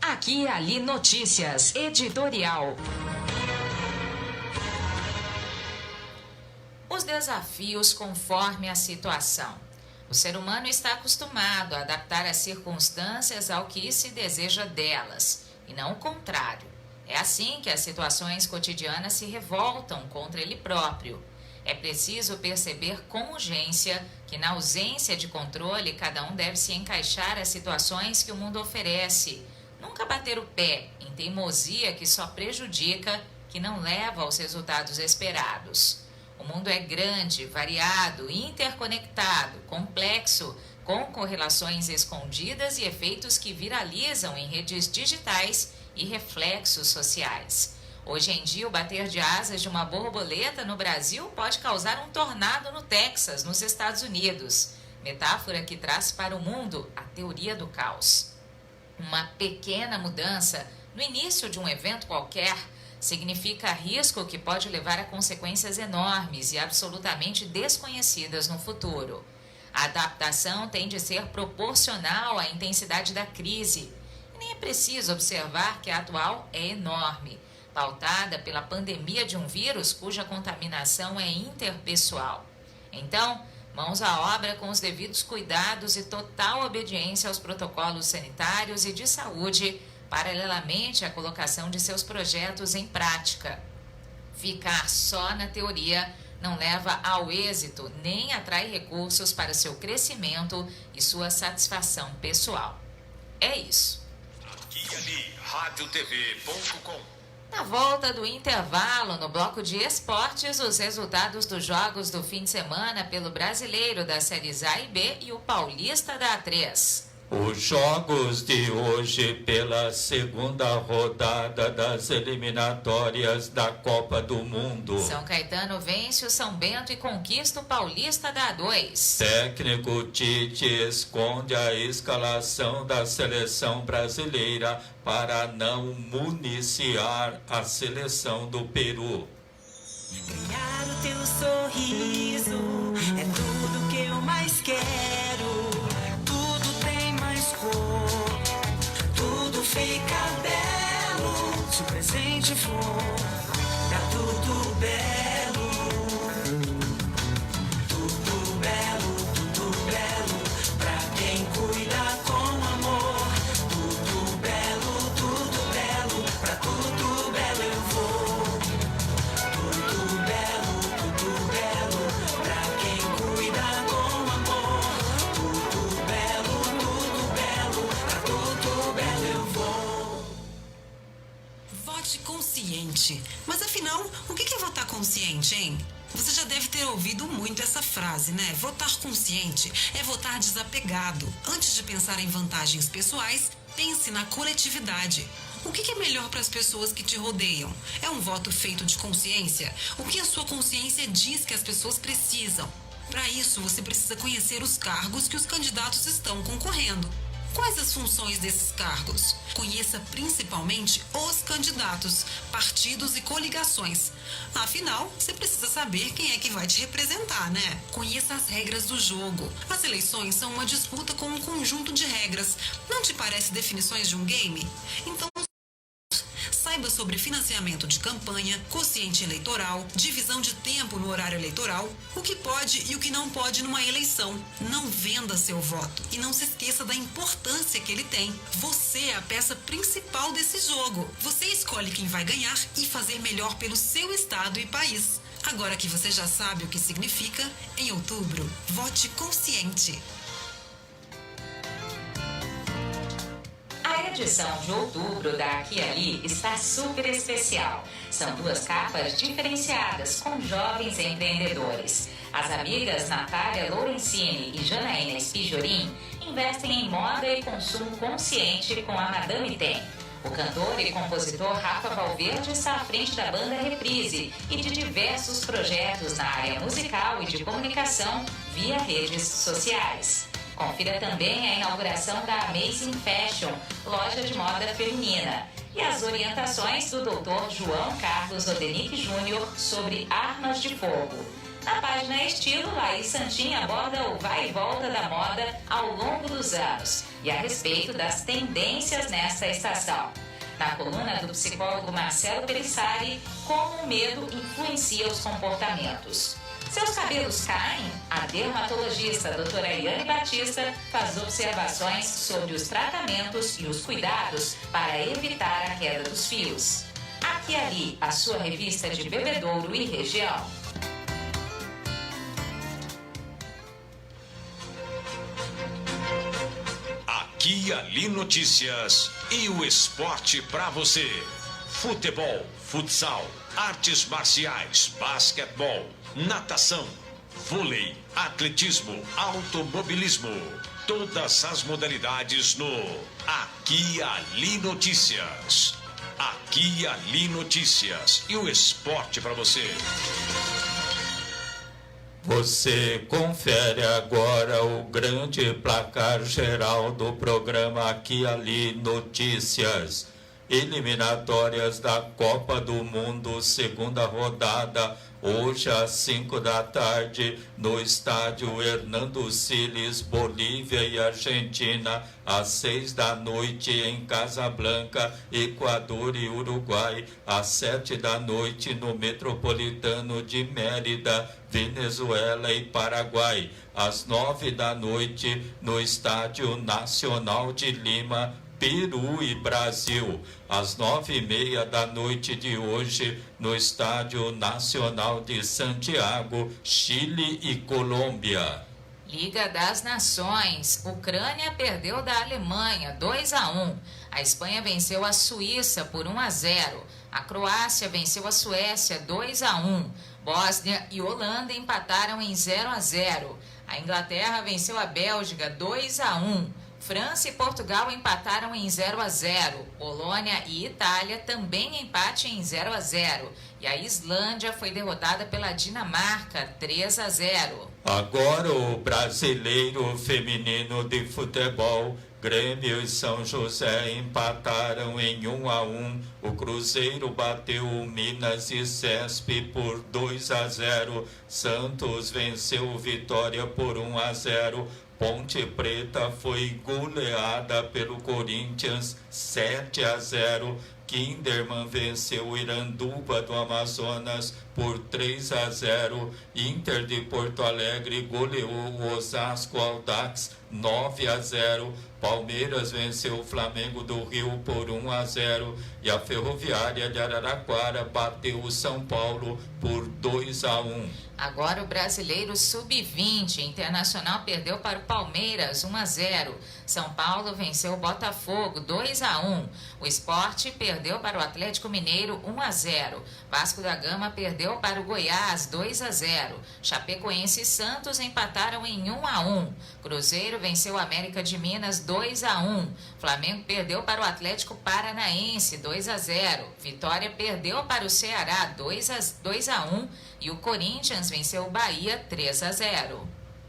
Aqui e ali notícias, editorial. Os desafios conforme a situação. O ser humano está acostumado a adaptar as circunstâncias ao que se deseja delas, e não o contrário. É assim que as situações cotidianas se revoltam contra ele próprio. É preciso perceber com urgência que, na ausência de controle, cada um deve se encaixar às situações que o mundo oferece. Nunca bater o pé em teimosia que só prejudica, que não leva aos resultados esperados. O mundo é grande, variado, interconectado, complexo, com correlações escondidas e efeitos que viralizam em redes digitais e reflexos sociais. Hoje em dia, o bater de asas de uma borboleta no Brasil pode causar um tornado no Texas, nos Estados Unidos. Metáfora que traz para o mundo a teoria do caos. Uma pequena mudança no início de um evento qualquer significa risco que pode levar a consequências enormes e absolutamente desconhecidas no futuro. A adaptação tem de ser proporcional à intensidade da crise. E nem é preciso observar que a atual é enorme, pautada pela pandemia de um vírus cuja contaminação é interpessoal. Então, mãos à obra com os devidos cuidados e total obediência aos protocolos sanitários e de saúde, paralelamente à colocação de seus projetos em prática. Ficar só na teoria não leva ao êxito nem atrai recursos para seu crescimento e sua satisfação pessoal. É isso. Aqui e ali, radiotv.com. Na volta do intervalo, no bloco de esportes, os resultados dos jogos do fim de semana pelo Brasileiro das séries A e B e o Paulista da A3. Os jogos de hoje pela segunda rodada das eliminatórias da Copa do Mundo. São Caetano vence o São Bento e conquista o Paulista da A2. Técnico Tite esconde a escalação da seleção brasileira para não municiar a seleção do Peru. Ganhar o teu sorriso é tudo que eu mais quero. Tudo tem mais cor, tudo fica belo. Se o presente for, tá tudo belo. Tudo belo, pra quem cuida com amor. Tudo belo, pra tudo belo eu vou. Consciente. Mas afinal, o que é votar consciente, hein? Você já deve ter ouvido muito essa frase, né? Votar consciente é votar desapegado. Antes de pensar em vantagens pessoais, pense na coletividade. O que é melhor para as pessoas que te rodeiam? É um voto feito de consciência? O que a sua consciência diz que as pessoas precisam? Para isso, você precisa conhecer os cargos que os candidatos estão concorrendo. Quais as funções desses cargos? Conheça principalmente os candidatos, partidos e coligações. Afinal, você precisa saber quem é que vai te representar, né? Conheça as regras do jogo. As eleições são uma disputa com um conjunto de regras. Não te parece definições de um game? Então, saiba sobre financiamento de campanha, quociente eleitoral, divisão de tempo no horário eleitoral, o que pode e o que não pode numa eleição. Não venda seu voto e não se esqueça da importância que ele tem. Você é a peça principal desse jogo. Você escolhe quem vai ganhar e fazer melhor pelo seu estado e país. Agora que você já sabe o que significa, em outubro, vote consciente. A edição de outubro da Aqui Ali está super especial. São 2 capas diferenciadas com jovens empreendedores. As amigas Natália Lorenzini e Janaína Spijorim investem em moda e consumo consciente com a Madame Tem. O cantor e compositor Rafa Valverde está à frente da banda Reprise e de diversos projetos na área musical e de comunicação via redes sociais. Confira também a inauguração da Amazing Fashion, loja de moda feminina, e as orientações do Dr. João Carlos Odenick Júnior sobre armas de fogo. Na página Estilo, Laís Santin aborda o vai e volta da moda ao longo dos anos e a respeito das tendências nesta estação. Na coluna do psicólogo Marcelo Pelissari, como o medo influencia os comportamentos. Seus cabelos caem? A dermatologista doutora Eliane Batista faz observações sobre os tratamentos e os cuidados para evitar a queda dos fios. Aqui Ali, a sua revista de Bebedouro e região. Aqui Ali Notícias e o esporte para você. Futebol, futsal, artes marciais, basquetebol, natação, vôlei, atletismo, automobilismo. Todas as modalidades no Aqui Ali Notícias. Aqui Ali Notícias e o esporte para você. Você confere agora o grande placar geral do programa Aqui Ali Notícias. Eliminatórias da Copa do Mundo, segunda rodada, hoje às 5 da tarde, no estádio Hernando Siles, Bolívia e Argentina, às 6 da noite em Casablanca, Equador e Uruguai, às 7 da noite no Metropolitano de Mérida, Venezuela e Paraguai, às 9 da noite no Estádio Nacional de Lima, Peru e Brasil, às 9h30 da noite de hoje, no Estádio Nacional de Santiago, Chile e Colômbia. Liga das Nações. Ucrânia perdeu da Alemanha 2-1. A Espanha venceu a Suíça por 1-0. A Croácia venceu a Suécia 2-1. Bósnia e Holanda empataram em 0-0. A Inglaterra venceu a Bélgica 2-1. França e Portugal empataram em 0-0. Polônia e Itália também empate em 0-0. E a Islândia foi derrotada pela Dinamarca 3-0. Agora o Brasileiro Feminino de Futebol. Grêmio e São José empataram em 1-1. O Cruzeiro bateu o Minas e Cesp por 2-0. Santos venceu o Vitória por 1-0. Ponte Preta foi goleada pelo Corinthians 7-0. Kinderman venceu o Iranduba do Amazonas por 3-0. Inter de Porto Alegre goleou o Osasco Audax 9-0. Palmeiras venceu o Flamengo do Rio por 1-0. E a Ferroviária de Araraquara bateu o São Paulo por 2-1. Agora o Brasileiro Sub-20. Internacional perdeu para o Palmeiras 1-0. São Paulo venceu o Botafogo 2-1. O Sport perdeu para o Atlético Mineiro 1-0. Vasco da Gama perdeu para o Goiás 2-0. Chapecoense e Santos empataram em 1-1. Cruzeiro venceu o América de Minas 2-1. Flamengo perdeu para o Atlético Paranaense 2-0. Vitória perdeu para o Ceará 2-1. E o Corinthians venceu o Bahia 3-0.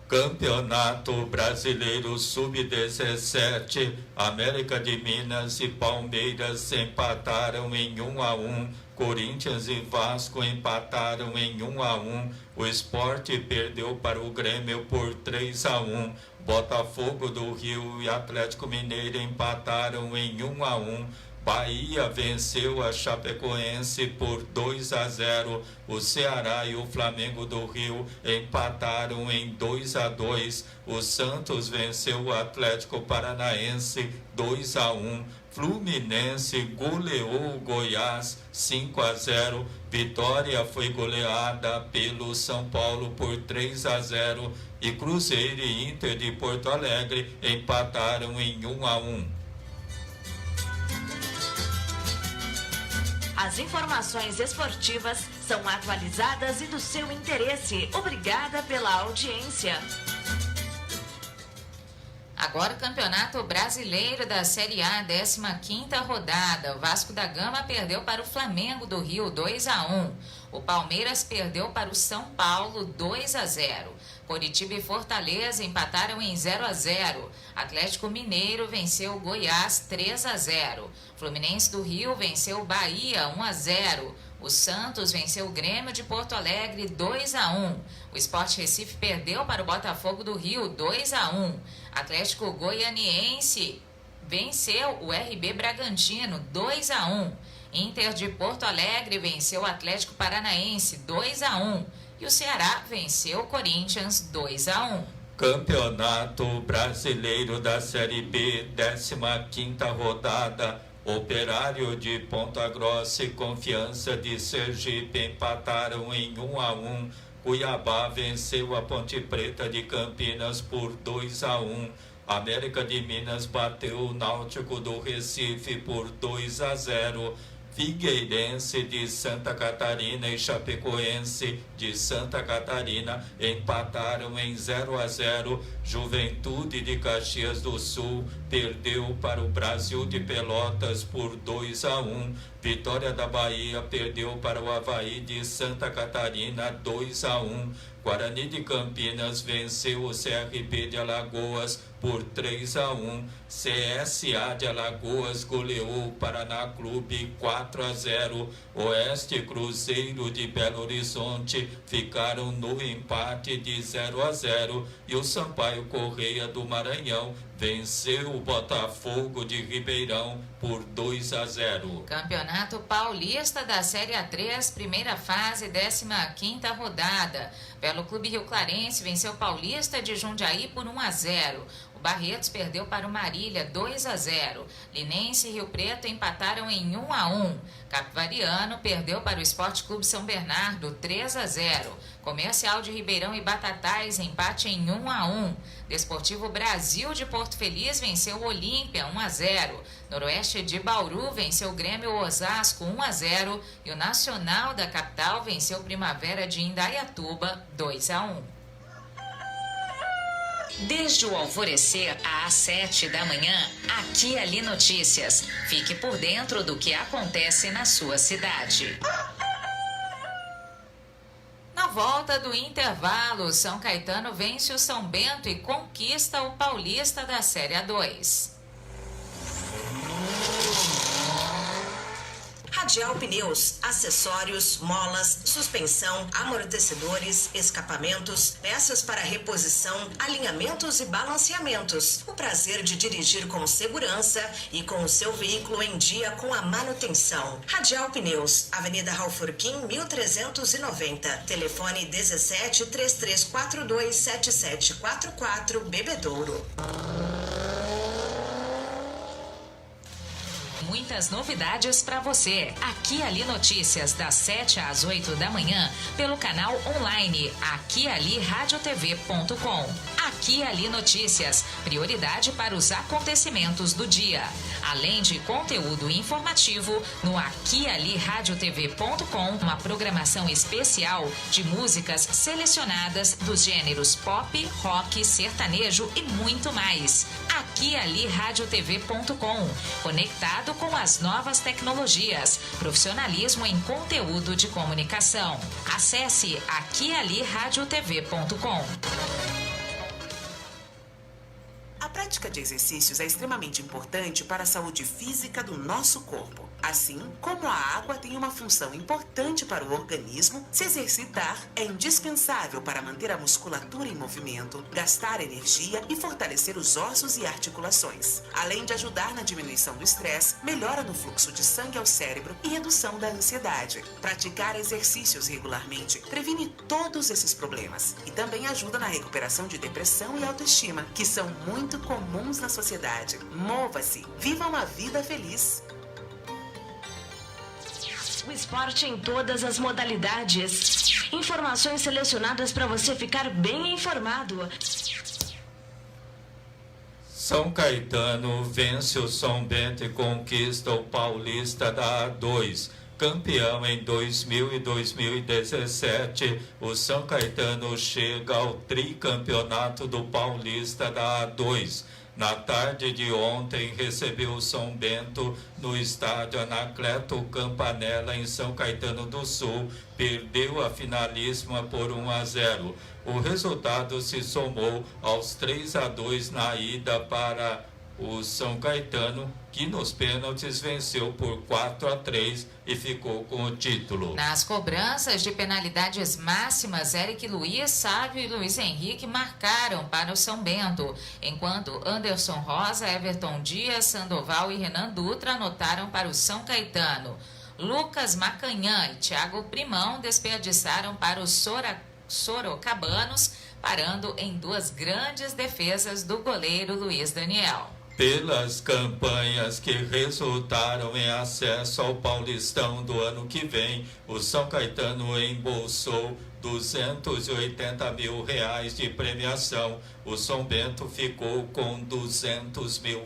Campeonato Brasileiro Sub-17, América de Minas e Palmeiras empataram em 1-1. Corinthians e Vasco empataram em 1-1. O Sport perdeu para o Grêmio por 3-1. Botafogo do Rio e Atlético Mineiro empataram em 1-1. Bahia venceu a Chapecoense por 2-0. O Ceará e o Flamengo do Rio empataram em 2-2. O Santos venceu o Atlético Paranaense 2-1. Fluminense goleou o Goiás 5-0. Vitória foi goleada pelo São Paulo por 3-0. E Cruzeiro e Inter de Porto Alegre empataram em 1-1. As informações esportivas são atualizadas e do seu interesse. Obrigada pela audiência. Agora o Campeonato Brasileiro da Série A, 15ª rodada. O Vasco da Gama perdeu para o Flamengo do Rio 2-1. O Palmeiras perdeu para o São Paulo 2-0. Coritiba e Fortaleza empataram em 0-0. Atlético Mineiro venceu o Goiás 3-0. Fluminense do Rio venceu o Bahia 1-0. O Santos venceu o Grêmio de Porto Alegre 2-1. O Sport Recife perdeu para o Botafogo do Rio 2-1. Atlético Goianiense venceu o RB Bragantino 2-1. Inter de Porto Alegre venceu o Atlético Paranaense 2-1. E o Ceará venceu o Corinthians 2-1. Campeonato Brasileiro da Série B, 15ª rodada. Operário de Ponta Grossa e Confiança de Sergipe empataram em 1-1. Cuiabá venceu a Ponte Preta de Campinas por 2-1. América de Minas bateu o Náutico do Recife por 2-0. Figueirense de Santa Catarina e Chapecoense de Santa Catarina empataram em 0-0. Juventude de Caxias do Sul perdeu para o Brasil de Pelotas por 2-1. Vitória da Bahia perdeu para o Avaí de Santa Catarina 2-1. Guarani de Campinas venceu o CRB de Alagoas por 3-1. CSA de Alagoas goleou o Paraná Clube 4-0. Oeste e Cruzeiro de Belo Horizonte ficaram no empate de 0-0. E o Sampaio Correia do Maranhão venceu o Botafogo de Ribeirão por 2-0. Campeonato Paulista da Série A3, primeira fase, 15ª rodada. Belo Clube Rio Clarense venceu o Paulista de Jundiaí por 1-0. O Barretos perdeu para o Marília 2-0. Linense e Rio Preto empataram em 1-1. Capivariano perdeu para o Esporte Clube São Bernardo 3-0. Comercial de Ribeirão e Batatais empate em 1-1. Desportivo Brasil de Porto Feliz venceu o Olímpia 1-0. Noroeste de Bauru venceu o Grêmio Osasco 1-0. E o Nacional da capital venceu o Primavera de Indaiatuba 2-1. Desde o alvorecer às 7 da manhã, Aqui Ali Notícias. Fique por dentro do que acontece na sua cidade. Na volta do intervalo, São Caetano vence o São Bento e conquista o Paulista da Série A2. Radial Pneus, acessórios, molas, suspensão, amortecedores, escapamentos, peças para reposição, alinhamentos e balanceamentos. O prazer de dirigir com segurança e com o seu veículo em dia com a manutenção. Radial Pneus, Avenida Raufurquim, 1390. Telefone 17 3342 7744, Bebedouro. Muitas novidades para você. Aqui Ali Notícias, das 7 às 8 da manhã, pelo canal online aquialiradiotv.com. Aqui Ali Notícias, prioridade para os acontecimentos do dia. Além de conteúdo informativo, no aquialiradiotv.com, uma programação especial de músicas selecionadas dos gêneros pop, rock, sertanejo e muito mais. Aquialiradiotv.com, conectado com as novas tecnologias, profissionalismo em conteúdo de comunicação. Acesse aquialiradiotv.com. A prática de exercícios é extremamente importante para a saúde física do nosso corpo. Assim como a água tem uma função importante para o organismo, se exercitar é indispensável para manter a musculatura em movimento, gastar energia e fortalecer os ossos e articulações. Além de ajudar na diminuição do estresse, melhora no fluxo de sangue ao cérebro e redução da ansiedade. Praticar exercícios regularmente previne todos esses problemas e também ajuda na recuperação de depressão e autoestima, que são muito comuns na sociedade. Mova-se, viva uma vida feliz. O esporte em todas as modalidades. Informações selecionadas para você ficar bem informado. São Caetano vence o São Bento e conquista o Paulista da A2. Campeão em 2000 e 2017, o São Caetano chega ao tricampeonato do Paulista da A2. Na tarde de ontem, recebeu o São Bento no estádio Anacleto Campanella, em São Caetano do Sul. Perdeu a finalíssima por 1-0. O resultado se somou aos 3-2 na ida para o São Caetano, que nos pênaltis venceu por 4-3 e ficou com o título. Nas cobranças de penalidades máximas, Eric Luiz, Sávio e Luiz Henrique marcaram para o São Bento, enquanto Anderson Rosa, Everton Dias, Sandoval e Renan Dutra anotaram para o São Caetano. Lucas Macanhã e Thiago Primão desperdiçaram para os sorocabanos, parando em duas grandes defesas do goleiro Luiz Daniel. Pelas campanhas que resultaram em acesso ao Paulistão do ano que vem, o São Caetano embolsou R$280 mil de premiação. O São Bento ficou com R$200 mil.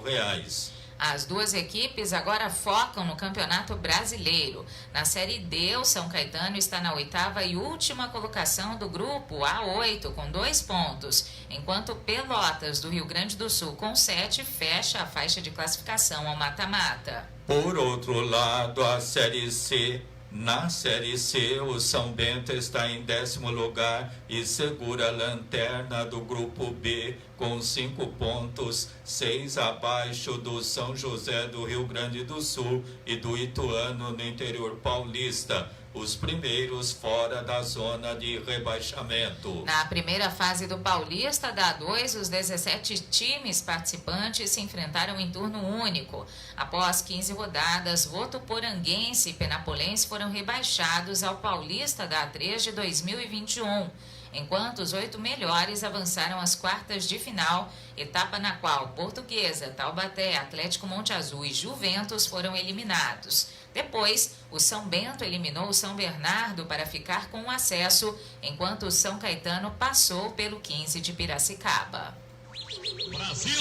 As duas equipes agora focam no Campeonato Brasileiro. Na Série D, o São Caetano está na 8ª e última colocação do grupo A8, com 2 pontos, enquanto Pelotas, do Rio Grande do Sul, com 7, fecha a faixa de classificação ao mata-mata. Por outro lado, a Série C. Na Série C, o São Bento está em 10º lugar e segura a lanterna do Grupo B com 5 pontos, 6 abaixo do São José do Rio Grande do Sul e do Ituano no interior paulista, os primeiros fora da zona de rebaixamento. Na primeira fase do Paulista da A2, os 17 times participantes se enfrentaram em turno único. Após 15 rodadas, Votuporanguense e Penapolense foram rebaixados ao Paulista da A3 de 2021, enquanto os 8 melhores avançaram às quartas de final, etapa na qual Portuguesa, Taubaté, Atlético Monte Azul e Juventus foram eliminados. Depois, o São Bento eliminou o São Bernardo para ficar com o acesso, enquanto o São Caetano passou pelo 15 de Piracicaba. Brasil!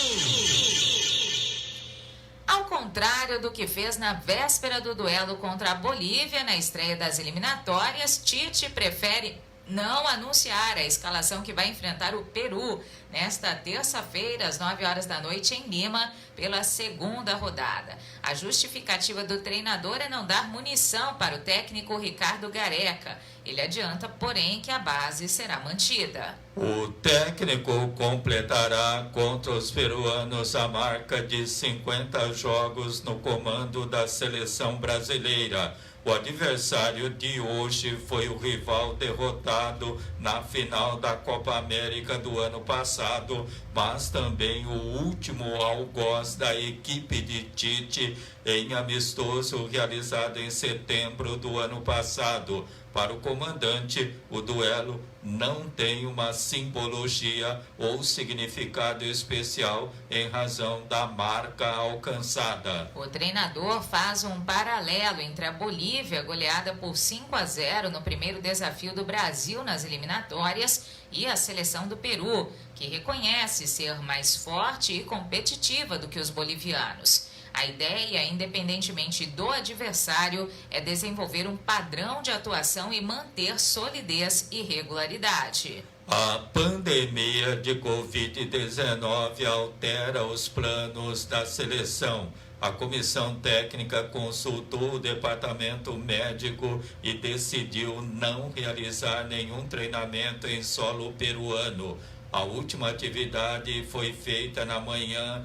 Ao contrário do que fez na véspera do duelo contra a Bolívia na estreia das eliminatórias, Tite prefere não anunciar a escalação que vai enfrentar o Peru nesta terça-feira, às 9 horas da noite, em Lima, pela segunda rodada. A justificativa do treinador é não dar munição para o técnico Ricardo Gareca. Ele adianta, porém, que a base será mantida. O técnico completará contra os peruanos a marca de 50 jogos no comando da seleção brasileira. O adversário de hoje foi o rival derrotado na final da Copa América do ano passado, mas também o último algoz da equipe de Tite em amistoso realizado em setembro do ano passado. Para o comandante, o duelo não tem uma simbologia ou significado especial em razão da marca alcançada. O treinador faz um paralelo entre a Bolívia, goleada por 5-0 no primeiro desafio do Brasil nas eliminatórias, e a seleção do Peru, que reconhece ser mais forte e competitiva do que os bolivianos. A ideia, independentemente do adversário, é desenvolver um padrão de atuação e manter solidez e regularidade. A pandemia de Covid-19 altera os planos da seleção. A comissão técnica consultou o departamento médico e decidiu não realizar nenhum treinamento em solo peruano. A última atividade foi feita na manhã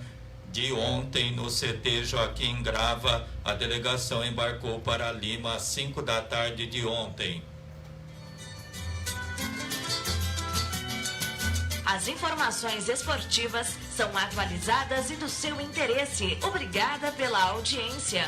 de ontem no CT Joaquim Grava. A delegação embarcou para Lima às 5 da tarde de ontem. As informações esportivas são atualizadas e do seu interesse. Obrigada pela audiência.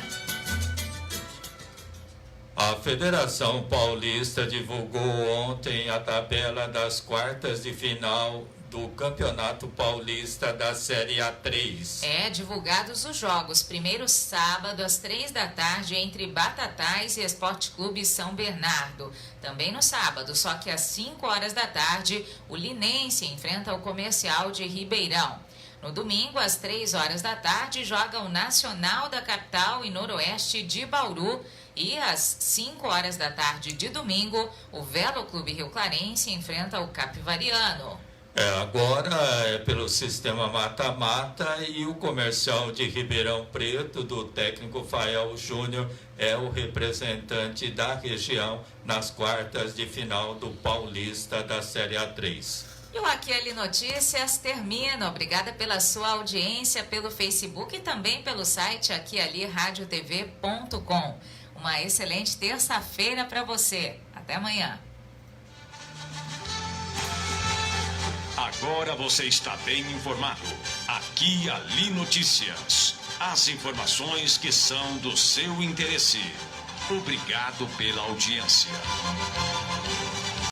A Federação Paulista divulgou ontem a tabela das quartas de final do Campeonato Paulista da Série A3. Divulgados os jogos. Primeiro sábado, às 3 da tarde, entre Batatais e Esporte Clube São Bernardo. Também no sábado, só que às 5 horas da tarde, o Linense enfrenta o Comercial de Ribeirão. No domingo, às 3 horas da tarde, joga o Nacional da Capital e Noroeste de Bauru. E às 5 horas da tarde de domingo, o Velo Clube Rio Clarense enfrenta o Capivariano. Agora é pelo sistema mata-mata e o Comercial de Ribeirão Preto, do técnico Fael Júnior, é o representante da região nas quartas de final do Paulista da Série A3. E o Aqui Ali Notícias termina. Obrigada pela sua audiência pelo Facebook e também pelo site aquialiradiotv.com. Uma excelente terça-feira para você. Até amanhã. Agora você está bem informado. Aqui Ali Notícias. As informações que são do seu interesse. Obrigado pela audiência.